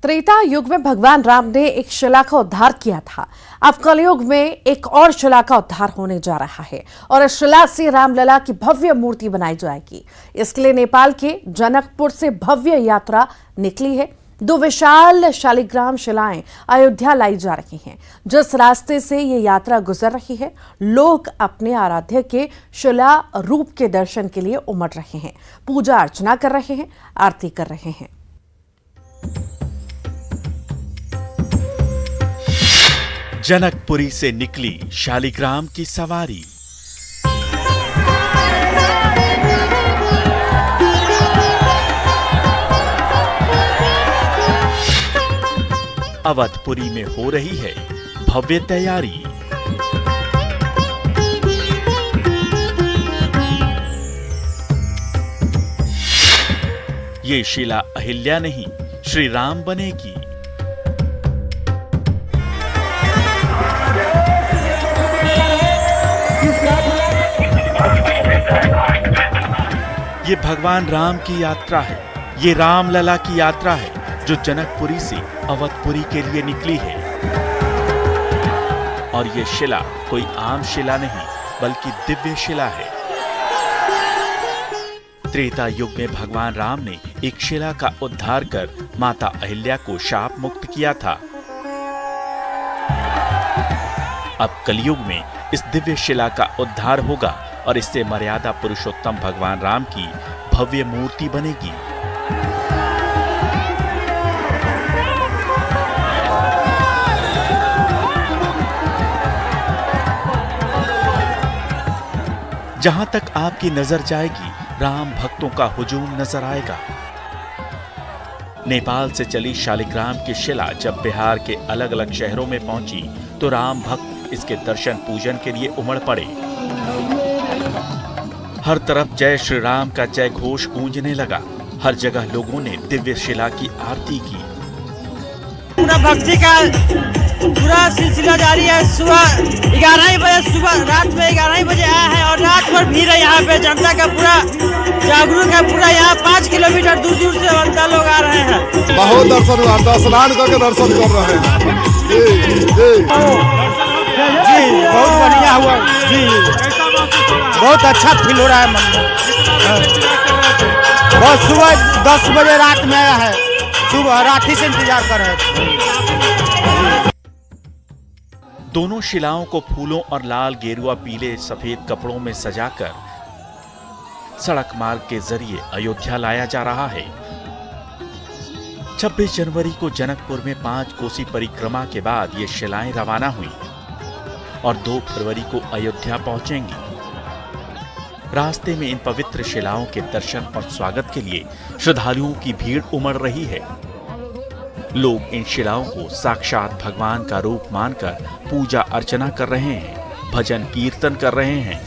त्रेता युग में भगवान राम ने एक शिला का उद्धार किया था। अब कलयुग में एक और शिला का उद्धार होने जा रहा है और इस शिला से रामलला की भव्य मूर्ति बनाई जाएगी। इसके लिए नेपाल के जनकपुर से भव्य यात्रा निकली है। 2 विशाल शालिग्राम शिलाएं अयोध्या लाई जा रही हैं। जिस रास्ते से ये यात्रा गुजर रही है, लोग अपने आराध्य के शिला रूप के दर्शन के लिए उमड़ रहे हैं, पूजा अर्चना कर रहे हैं, आरती कर रहे हैं। जनकपुरी से निकली शालिग्राम की सवारी। अवधपुरी में हो रही है भव्य तैयारी। ये शिला अहिल्या नहीं, श्री राम बनेगी। ये भगवान राम की यात्रा है, ये रामलला की यात्रा है जो जनकपुरी से अवधपुरी के लिए निकली है। और ये शिला कोई आम शिला नहीं बल्कि दिव्य शिला है। त्रेता युग में भगवान राम ने एक शिला का उद्धार कर माता अहिल्या को शाप मुक्त किया था। अब कलयुग में इस दिव्य शिला का उद्धार होगा और इससे मर्यादा पुरुषोत्तम भगवान राम की भव्य मूर्ति बनेगी। जहां तक आपकी नजर जाएगी, राम भक्तों का हुजूम नजर आएगा। नेपाल से चली शालिग्राम की शिला जब बिहार के अलग अलग शहरों में पहुंची तो राम भक्त इसके दर्शन पूजन के लिए उमड़ पड़े। हर तरफ जय श्री राम का जय घोष गूंजने लगा। हर जगह लोगों ने दिव्य शिला की आरती की। पूरा भक्ति का पूरा सिलसिला जारी है। सुबह 11 बजे, रात में 11 बजे आया है और रात भर भीड़ है। यहाँ पे जनता का पूरा जागरूक है। पूरा यहाँ 5 किलोमीटर दूर दूर से जनता लोग आ रहे हैं। बहुत दर्शन हुआ, स्नान करके दर्शन कर रहे हैं। जी बहुत बढ़िया हुआ जी, बहुत अच्छा फील हो रहा है मन में। बहुत सुबह 10 बजे रात में आया है, सुबह रात से इंतजार कर रहे थे। दोनों शिलाओं को फूलों और लाल, गेरुआ, पीले, सफेद कपड़ों में सजाकर सड़क मार्ग के जरिए अयोध्या लाया जा रहा है। 26 जनवरी को जनकपुर में 5 कोसी परिक्रमा के बाद ये शिलाएं रवाना हुई और 2 फरवरी को अयोध्या पहुंचेंगी। रास्ते में इन पवित्र शिलाओं के दर्शन और स्वागत के लिए श्रद्धालुओं की भीड़ उमड़ रही है। लोग इन शिलाओं को साक्षात भगवान का रूप मानकर पूजा अर्चना कर रहे हैं, भजन कीर्तन कर रहे हैं।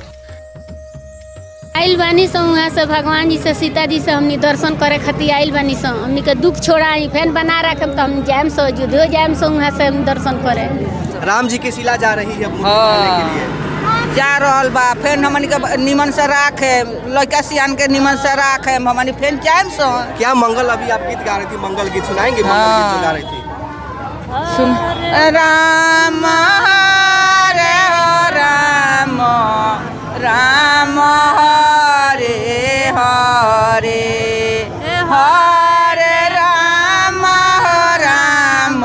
आइल बानी सो वहाँ से भगवान जी से, सीता जी से हमनी दर्शन करे खातिर आइल बानी सो। हमनी के दुख छोड़ाई, फैन बना रखम तो हम जाम सो युद्धो जाम सो वहाँ से हम दर्शन करे। राम जी की शिला जा रही है के लिए जा रहल बा। फिर हमनी के निमन से राखे, लड़का सियान के निमन से राखे, हमनी फिर जाम सो। क्या मंगल, अभी आप गीत गा रही थी, मंगल गीत सुनाएंगे? मंगल गीत गा रही थी। सुन राम हरे राम, राम हरे हरे, हरे राम, राम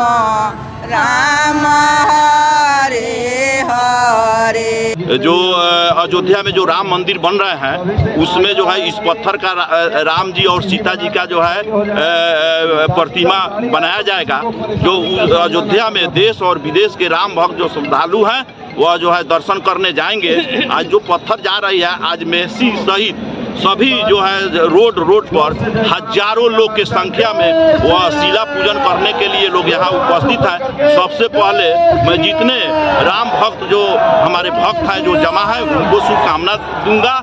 राम हरे हरे। जो अयोध्या में जो राम मंदिर बन रहे हैं उसमें जो है इस पत्थर का राम जी और सीता जी का जो है प्रतिमा बनाया जाएगा। जो अयोध्या में देश और विदेश के राम भक्त जो श्रद्धालु हैं वह जो है दर्शन करने जाएंगे। आज जो पत्थर जा रही है, आज मेसी सहित सभी जो है रोड पर हजारों लोग की संख्या में वह शिला पूजन करने के लिए लोग यहाँ उपस्थित है। सबसे पहले मैं जितने राम भक्त जो हमारे भक्त हैं जो जमा है उनको शुभकामना दूंगा।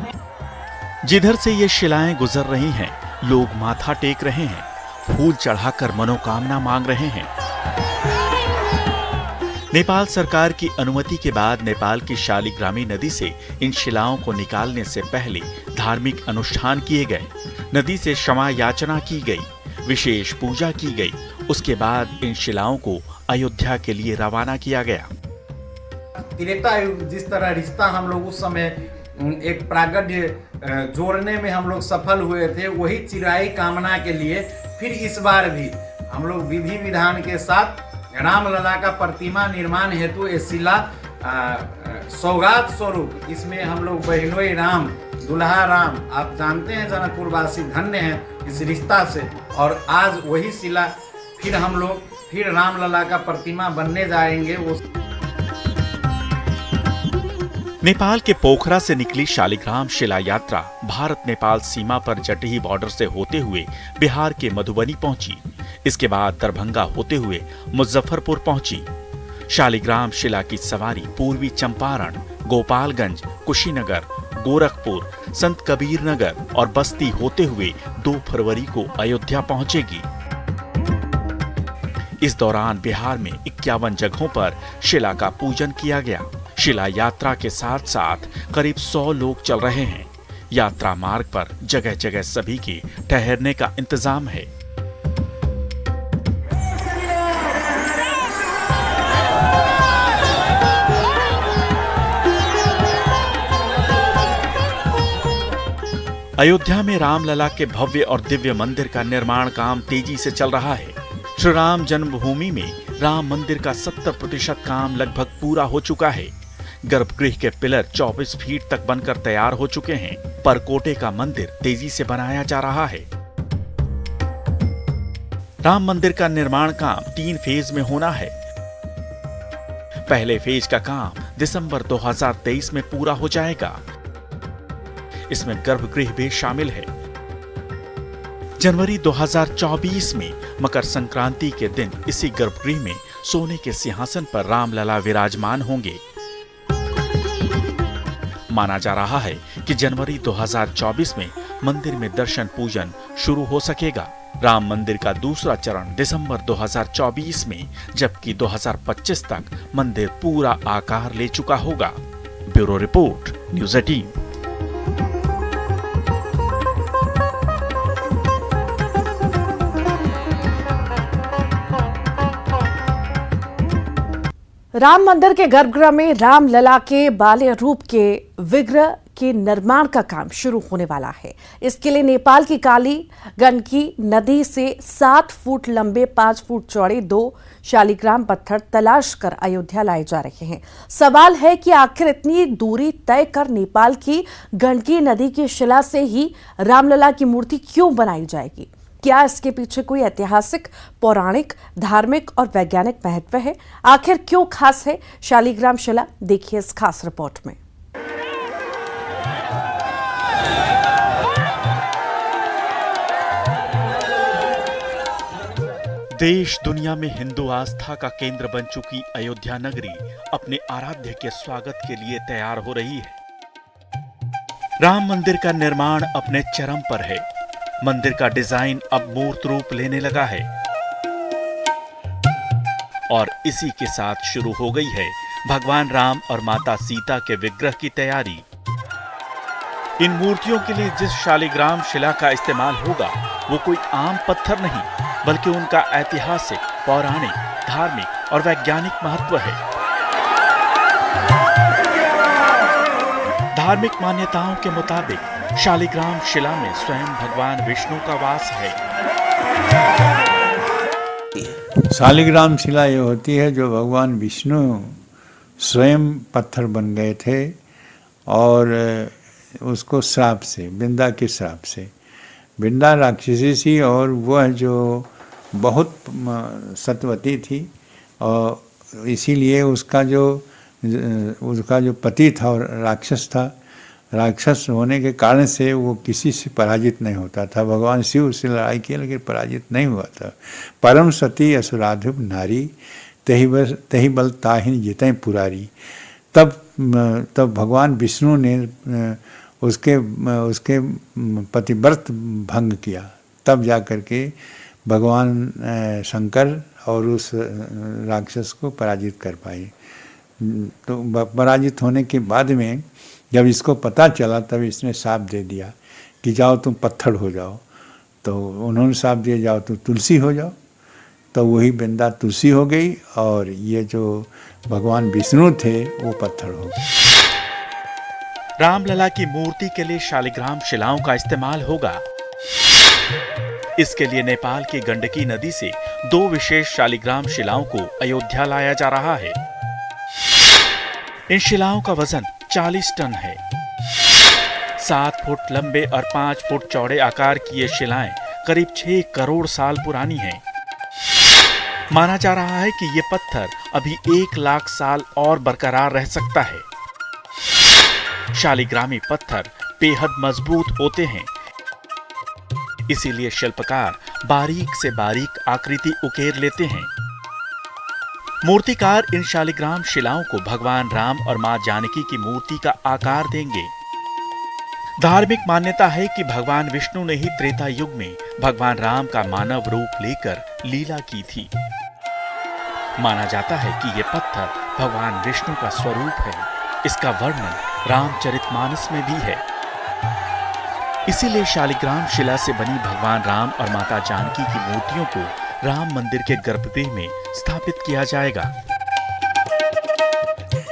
जिधर से ये शिलाएं गुजर रही हैं, लोग माथा टेक रहे हैं, फूल चढ़ाकर मनोकामना मांग रहे हैं। नेपाल सरकार की अनुमति के बाद नेपाल की शालिग्रामी नदी से इन शिलाओं को निकालने से पहले धार्मिक अनुष्ठान किए गए। नदी से क्षमा याचना की गई। विशेष पूजा की गई। उसके बाद इन शिलाओं को अयोध्या के लिए रवाना किया गया। त्रेता युग जिस तरह रिश्ता हम लोग उस समय एक प्रागड्य जोड़ने में हम लोग सफल हुए थे, वही चिराई कामना के लिए फिर इस बार भी हम लोग विधि विधान के साथ रामलला का प्रतिमा निर्माण हेतु ये शिला सौगात स्वरूप, इसमें हम लोग बहनोई राम, दुल्हा राम, आप जानते हैं जनकपुर वासी धन्य हैं इस रिश्ता से। और आज वही शिला फिर हम लोग फिर रामलला का प्रतिमा बनने जाएंगे। वो नेपाल के पोखरा से निकली शालिग्राम शिला यात्रा भारत नेपाल सीमा पर जटही बॉर्डर से होते हुए बिहार के मधुबनी पहुंची। इसके बाद दरभंगा होते हुए मुजफ्फरपुर पहुंची। शालिग्राम शिला की सवारी पूर्वी चंपारण, गोपालगंज, कुशीनगर, गोरखपुर, संत कबीर नगर और बस्ती होते हुए 2 फरवरी को अयोध्या पहुंचेगी। इस दौरान बिहार में 51 जगहों पर शिला का पूजन किया गया। शिला यात्रा के साथ साथ करीब 100 लोग चल रहे हैं। यात्रा मार्ग पर जगह जगह सभी के ठहरने का इंतजाम है। अयोध्या में रामलला के भव्य और दिव्य मंदिर का निर्माण काम तेजी से चल रहा है। श्री राम जन्मभूमि में राम मंदिर का 70% काम लगभग पूरा हो चुका है। गर्भगृह के पिलर 24 फीट तक बनकर तैयार हो चुके हैं। परकोटे का मंदिर तेजी से बनाया जा रहा है। राम मंदिर का निर्माण काम 3 फेज में होना है। पहले फेज का काम दिसंबर 2023 में पूरा हो जाएगा। इसमें गर्भगृह भी शामिल है। जनवरी 2024 में मकर संक्रांति के दिन इसी गर्भगृह में सोने के सिंहासन पर रामलला विराजमान होंगे। माना जा रहा है कि जनवरी 2024 में मंदिर में दर्शन पूजन शुरू हो सकेगा। राम मंदिर का दूसरा चरण दिसंबर 2024 में, जबकि 2025 तक मंदिर पूरा आकार ले चुका होगा। Bureau report, news 18। राम मंदिर के गर्भगृह में रामलला के बाल्य रूप के विग्रह के निर्माण का काम शुरू होने वाला है। इसके लिए नेपाल की काली गंडकी नदी से 7 फुट लंबे 5 फुट चौड़े 2 शालिग्राम पत्थर तलाश कर अयोध्या लाए जा रहे हैं। सवाल है कि आखिर इतनी दूरी तय कर नेपाल की गंडकी नदी की शिला से ही रामलला की मूर्ति क्यों बनाई जाएगी? क्या इसके पीछे कोई ऐतिहासिक, पौराणिक, धार्मिक और वैज्ञानिक महत्व है? आखिर क्यों खास है शालिग्राम शिला? देखिए इस खास रिपोर्ट में। देश दुनिया में हिंदू आस्था का केंद्र बन चुकी अयोध्या नगरी अपने आराध्य के स्वागत के लिए तैयार हो रही है। राम मंदिर का निर्माण अपने चरम पर है। मंदिर का डिजाइन अब मूर्त रूप लेने लगा है और इसी के साथ शुरू हो गई है भगवान राम और माता सीता के विग्रह की तैयारी। इन मूर्तियों के लिए जिस शालिग्राम शिला का इस्तेमाल होगा वो कोई आम पत्थर नहीं, बल्कि उनका ऐतिहासिक, पौराणिक, धार्मिक और वैज्ञानिक महत्व है। धार्मिक मान्यताओं के मुताबिक शालिग्राम शिला में स्वयं भगवान विष्णु का वास है। शालिग्राम शिला ये होती है जो भगवान विष्णु स्वयं पत्थर बन गए थे और उसको श्राप से, वृंदा के श्राप से, वृंदा राक्षसी थी और वह जो बहुत सत्यवती थी और इसीलिए उसका जो पति था और राक्षस था, राक्षस होने के कारण से वो किसी से पराजित नहीं होता था। भगवान शिव उससे लड़ाई की लेकिन पराजित नहीं हुआ था। परम सती असुराधिप नारी तही बल ताहिन जितें पुरारी। तब भगवान विष्णु ने उसके पतिव्रत भंग किया। तब जा कर के भगवान शंकर और उस राक्षस को पराजित कर पाए। तो पराजित होने के बाद में जब इसको पता चला तब इसने शाप दे दिया कि जाओ तुम पत्थर हो जाओ। तो उन्होंने श्राप दिया जाओ तो तुलसी हो जाओ, तो वही वृंदा तुलसी हो गई और ये जो भगवान विष्णु थे वो पत्थर हो गए। रामलला की मूर्ति के लिए शालिग्राम शिलाओं का इस्तेमाल होगा। इसके लिए नेपाल की गंडकी नदी से 2 विशेष शालिग्राम शिलाओं को अयोध्या लाया जा रहा है। इन शिलाओं का वजन 40 टन है। 7 फुट लंबे और 5 फुट चौड़े आकार की ये शिलाएं करीब 6 करोड़ साल पुरानी हैं। माना जा रहा है कि ये पत्थर अभी 1 लाख साल और बरकरार रह सकता है। शालिग्रामी पत्थर बेहद मजबूत होते हैं, इसीलिए शिल्पकार बारीक से बारीक आकृति उकेर लेते हैं। मूर्तिकार इन शालिग्राम शिलाओं को भगवान राम और मां जानकी की मूर्ति का आकार देंगे। धार्मिक मान्यता है कि भगवान विष्णु ने ही त्रेता युग में भगवान राम का मानव रूप लेकर लीला की थी। माना जाता है कि यह पत्थर भगवान विष्णु का स्वरूप है। इसका वर्णन रामचरितमानस में भी है। इसीलिए शालिग्राम शिला से बनी भगवान राम और माता जानकी की मूर्तियों को राम मंदिर के गर्भगृह में स्थापित किया जाएगा।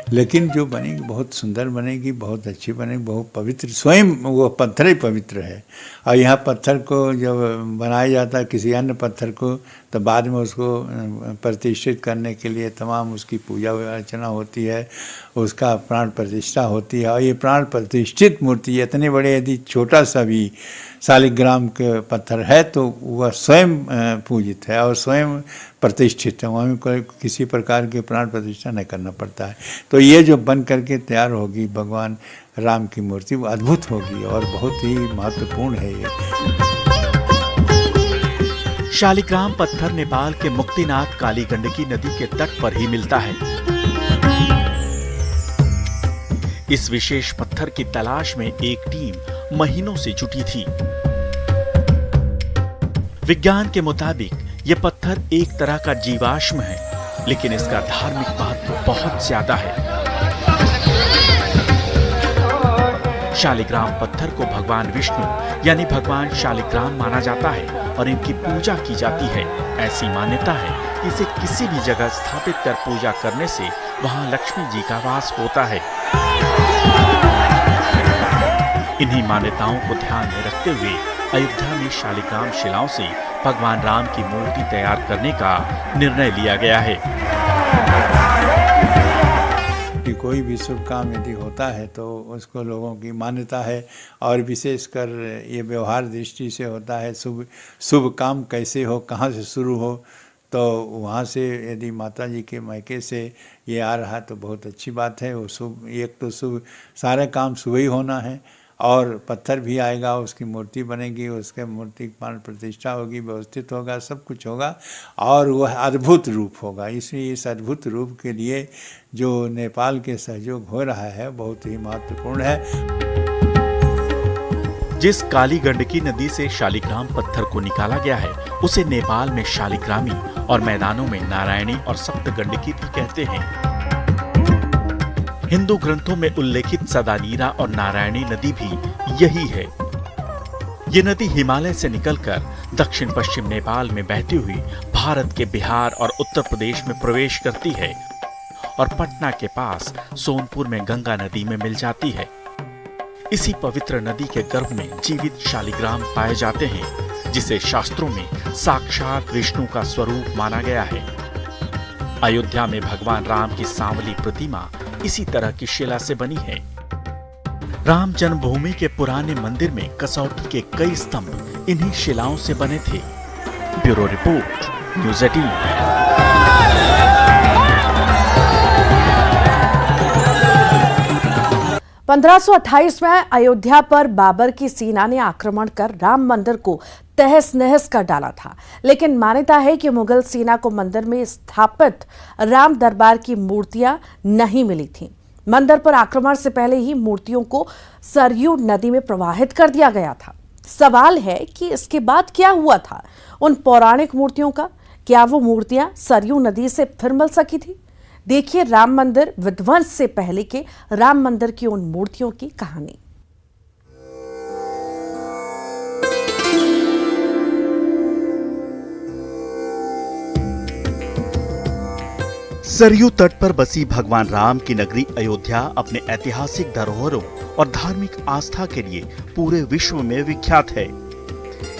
लेकिन जो बनेगी बहुत सुंदर बनेगी, बहुत अच्छी बनेगी, बहुत पवित्र, स्वयं वो पत्थर ही पवित्र है। और यहाँ पत्थर को जब बनाया जाता है किसी अन्य पत्थर को, तो बाद में उसको प्रतिष्ठित करने के लिए तमाम उसकी पूजा अर्चना होती है, उसका प्राण प्रतिष्ठा होती है। और ये प्राण प्रतिष्ठित मूर्ति इतने बड़े, यदि छोटा सा भी शालिग्राम के पत्थर है तो वह स्वयं पूजित है और स्वयं प्रतिष्ठित है, वहाँ कोई किसी प्रकार के प्राण प्रतिष्ठा नहीं करना पड़ता है। तो ये जो बन करके तैयार होगी भगवान राम की मूर्ति, वो अद्भुत होगी और बहुत ही महत्वपूर्ण है ये। शालिग्राम पत्थर नेपाल के मुक्तिनाथ काली गंडकी नदी के तट पर ही मिलता है। इस विशेष पत्थर की तलाश में एक टीम महीनों से जुटी थी। विज्ञान के मुताबिक यह पत्थर एक तरह का जीवाश्म है, लेकिन इसका धार्मिक महत्व बहुत ज्यादा है। शालिग्राम पत्थर को भगवान विष्णु यानी भगवान शालिग्राम माना जाता है और इनकी पूजा की जाती है। ऐसी मान्यता है कि इसे किसी भी जगह स्थापित कर पूजा करने से वहां लक्ष्मी जी का वास होता है। इन्हीं मान्यताओं को ध्यान में रखते हुए अयोध्या में शालिग्राम शिलाओं से भगवान राम की मूर्ति तैयार करने का निर्णय लिया गया है। कोई भी शुभ काम यदि होता है तो उसको लोगों की मान्यता है, और विशेषकर ये व्यवहार दृष्टि से होता है। शुभ काम कैसे हो, कहाँ से शुरू हो, तो वहाँ से यदि माता जी के मायके से ये आ रहा तो बहुत अच्छी बात है। वो शुभ, एक तो शुभ सारे काम शुभ ही होना है, और पत्थर भी आएगा, उसकी मूर्ति बनेगी, उसके मूर्ति प्राण प्रतिष्ठा होगी, व्यवस्थित होगा, सब कुछ होगा और वह अद्भुत रूप होगा। इसलिए इस अद्भुत रूप के लिए जो नेपाल के सहयोग हो रहा है बहुत ही महत्वपूर्ण है। जिस काली गंडकी नदी से शालिग्राम पत्थर को निकाला गया है उसे नेपाल में शालिग्रामी और मैदानों में नारायणी और सप्त गंडकी भी कहते हैं। हिंदू ग्रंथों में उल्लेखित सदानीरा और नारायणी नदी भी यही है। ये नदी हिमालय से निकलकर दक्षिण पश्चिम नेपाल में बहती हुई भारत के बिहार और उत्तर प्रदेश में प्रवेश करती है और पटना के पास सोनपुर में गंगा नदी में मिल जाती है। इसी पवित्र नदी के गर्भ में जीवित शालिग्राम पाए जाते हैं, जिसे शास्त्रों में साक्षात विष्णु का स्वरूप माना गया है। अयोध्या में भगवान राम की सांवली प्रतिमा इसी तरह की शिला से बनी है। राम जन्मभूमि के पुराने मंदिर में कसौटी के कई स्तंभ इन्हीं शिलाओं से बने थे। Bureau report, news 18। 1528 में अयोध्या पर बाबर की सेना ने आक्रमण कर राम मंदिर को तहस नहस कर डाला था, लेकिन मान्यता है कि मुगल सेना को मंदिर में स्थापित राम दरबार की मूर्तियां नहीं मिली थीं। मंदिर पर आक्रमण से पहले ही मूर्तियों को सरयू नदी में प्रवाहित कर दिया गया था। सवाल है कि इसके बाद क्या हुआ था उन पौराणिक मूर्तियों का? क्या वो मूर्तियां सरयू नदी से फिर मिल सकी थी? देखिए राम मंदिर विध्वंस से पहले के राम मंदिर की उन मूर्तियों की कहानी। सरयू तट पर बसी भगवान राम की नगरी अयोध्या अपने ऐतिहासिक धरोहरों और धार्मिक आस्था के लिए पूरे विश्व में विख्यात है।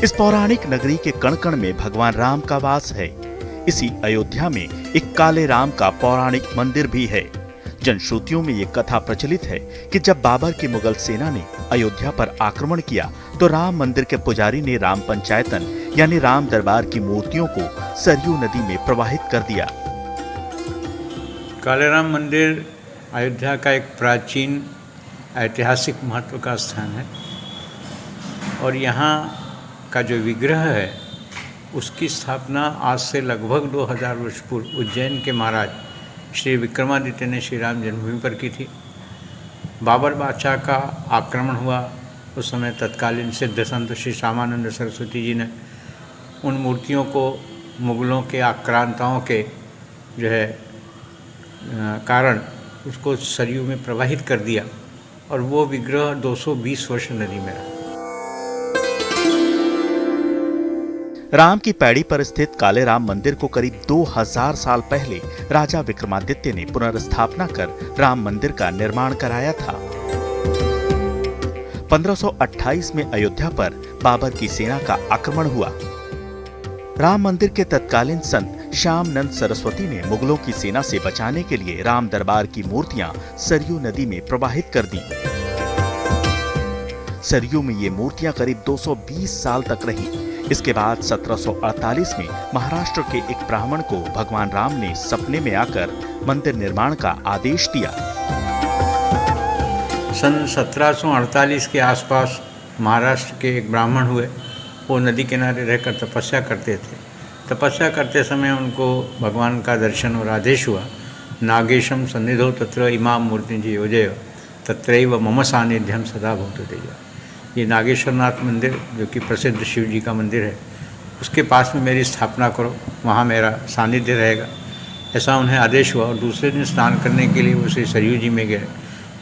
इस पौराणिक नगरी के कण कण में भगवान राम का वास है। इसी अयोध्या में एक काले राम का पौराणिक मंदिर भी है। जनश्रुतियों में ये कथा प्रचलित है कि जब बाबर की मुगल सेना ने अयोध्या पर आक्रमण किया तो राम मंदिर के पुजारी ने राम पंचायतन यानी राम दरबार की मूर्तियों को सरयू नदी में प्रवाहित कर दिया। काले राम मंदिर अयोध्या का एक प्राचीन ऐतिहासिक महत्व का स्थान है और यहाँ का जो विग्रह है उसकी स्थापना आज से लगभग 2000 वर्ष पूर्व उज्जैन के महाराज श्री विक्रमादित्य ने श्री राम जन्मभूमि पर की थी। बाबर बादशाह का आक्रमण हुआ उस समय तत्कालीन सिद्ध संत श्री श्यामानंद सरस्वती जी ने उन मूर्तियों को मुगलों के आक्रांताओं के जो है कारण उसको सरयू में प्रवाहित कर दिया और वो विग्रह 220 वर्ष नदी में रहा। राम की पैड़ी पर स्थित काले राम मंदिर को करीब 2000 साल पहले राजा विक्रमादित्य ने पुनर्स्थापना कर राम मंदिर का निर्माण कराया था। 1528 में अयोध्या पर बाबर की सेना का आक्रमण हुआ। राम मंदिर के तत्कालीन संत श्यामानंद सरस्वती ने मुगलों की सेना से बचाने के लिए राम दरबार की मूर्तियां सरयू नदी में प्रवाहित कर दी। सरयू में ये मूर्तियां करीब 220 साल तक रही। इसके बाद 1748 में महाराष्ट्र के एक ब्राह्मण को भगवान राम ने सपने में आकर मंदिर निर्माण का आदेश दिया। सन 1748 के आसपास महाराष्ट्र के एक ब्राह्मण हुए। वो नदी किनारे रहकर तपस्या करते थे। तपस्या करते समय उनको भगवान का दर्शन और आदेश हुआ, नागेशम सन्निधो तत्र इमाम मूर्ति जी योजय तत्रैव मम सानिध्यम सदा भूततेज। ये नागेश्वरनाथ मंदिर जो कि प्रसिद्ध शिव जी का मंदिर है, उसके पास में मेरी स्थापना करो, वहाँ मेरा सानिध्य रहेगा, ऐसा उन्हें आदेश हुआ। और दूसरे दिन स्नान करने के लिए वो श्री सरयू जी में गए।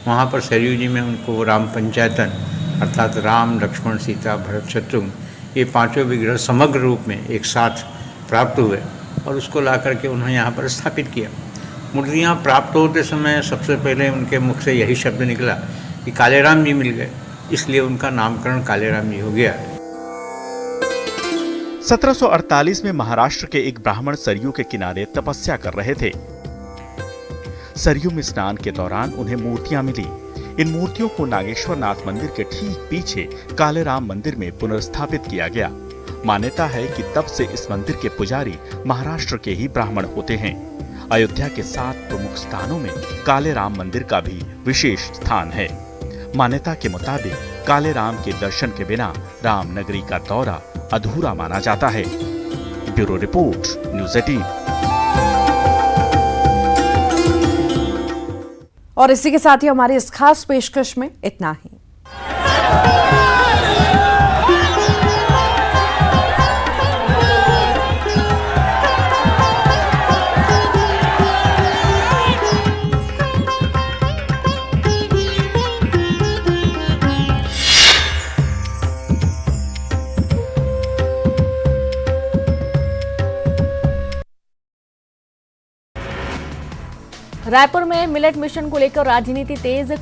वहाँ पर सरयू जी में उनको राम पंचायतन अर्थात राम लक्ष्मण सीता भरत शत्रुघ्न ये पांचों विग्रह समग्र रूप में एक साथ प्राप्त हुए और उसको ला करके उन्होंने यहाँ पर स्थापित किया। मूर्तियाँ प्राप्त होते समय सबसे पहले उनके मुख से यही शब्द निकला कि काले राम जी मिल गए, इसलिए उनका नामकरण काले राम जी हो गया। 1748 में महाराष्ट्र के एक ब्राह्मण सरयू के किनारे तपस्या कर रहे थे। सरयू में स्नान के दौरान उन्हें मूर्तियां मिली। इन मूर्तियों को नागेश्वरनाथ मंदिर के ठीक पीछे काले राम मंदिर में पुनर्स्थापित किया गया। मान्यता है कि तब से इस मंदिर के पुजारी महाराष्ट्र के ही ब्राह्मण होते हैं। अयोध्या के 7 प्रमुख स्थानों में काले राम मंदिर का भी विशेष स्थान है। मान्यता के मुताबिक काले राम के दर्शन के बिना राम नगरी का दौरा अधूरा माना जाता है। Bureau report, news 18। और इसी के साथ ही हमारी इस खास पेशकश में इतना ही। रायपुर में मिलेट मिशन को लेकर राजनीति तेज।